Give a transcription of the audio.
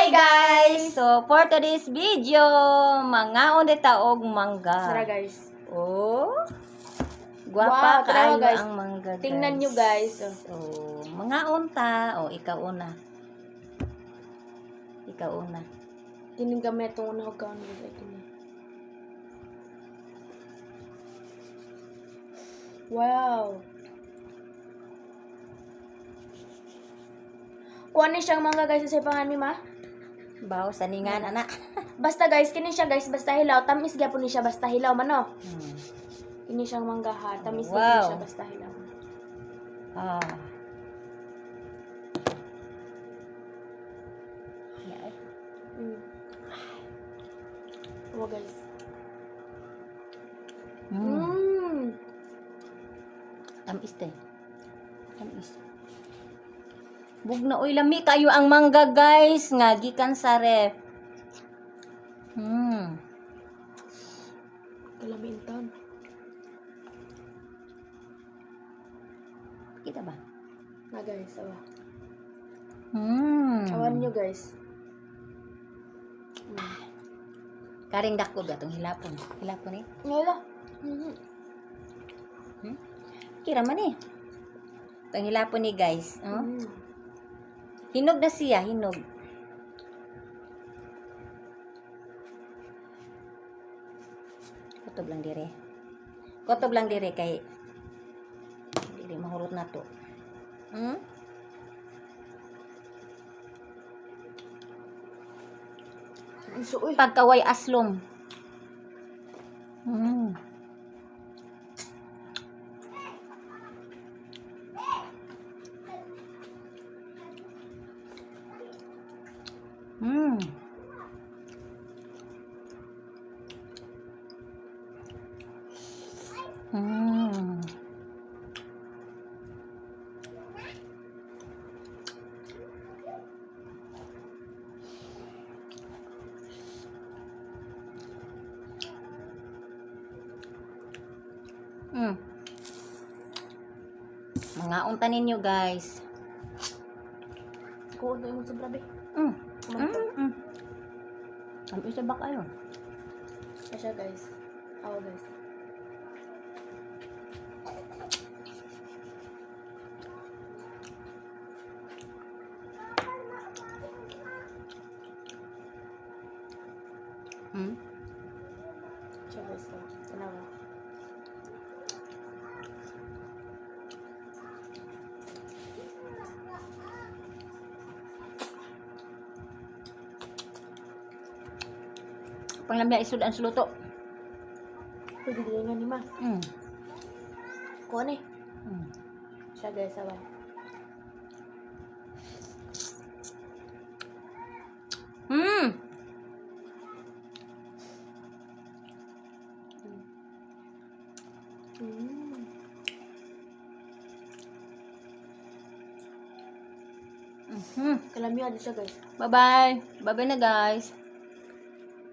guys! So, for today's video, mga onde taog mangga. Tara guys. Oh, Wow, guwapa tara, kaayo guys. ang mangga, guys. Tingnan nyo, guys. So, mga unta. Oh, ikaw una. Ikaw una. Kining gamit itong unahog ka. Wow. Kuha ni siyang mangga guys sa pangan mi ma. Bawo saningan anak. Basta guys, kini siya guys basta hilaw. Tamis gyapon ni siya basta hilaw man no. Hmm. Kini siyang mangga ha. Tamis Wow. gyapon siya basta hilaw. Ah. Yeah. Oh guys. Mm. Tamis te. Tamis. Bugna oy lami kayo ang mangga guys nga gikan sa ref. Kalamintan. Kita ba? Na guys, awa. Awan Awan nyo guys. Karing dako ba tong hilapon? Hilapon eh. Ngala. Kira man eh. Tong hilapon ni guys, oh. Hinog na siya, hinog. Kutob lang dire. Kutob lang dire kay dili mahurot na to. Suoy. Pagkaway aslom. Mga unta ninyo guys. Kuha na yung sobra be. Ang isa ba kayo? Asya guys. Awa guys. Asya guys. Tanawa. Panglamya isud ang suluto. Pwede din nga ni ma. Kuha na eh. Asya guys. Awa. Kalamya din siya guys. Bye-bye. Bye-bye na guys.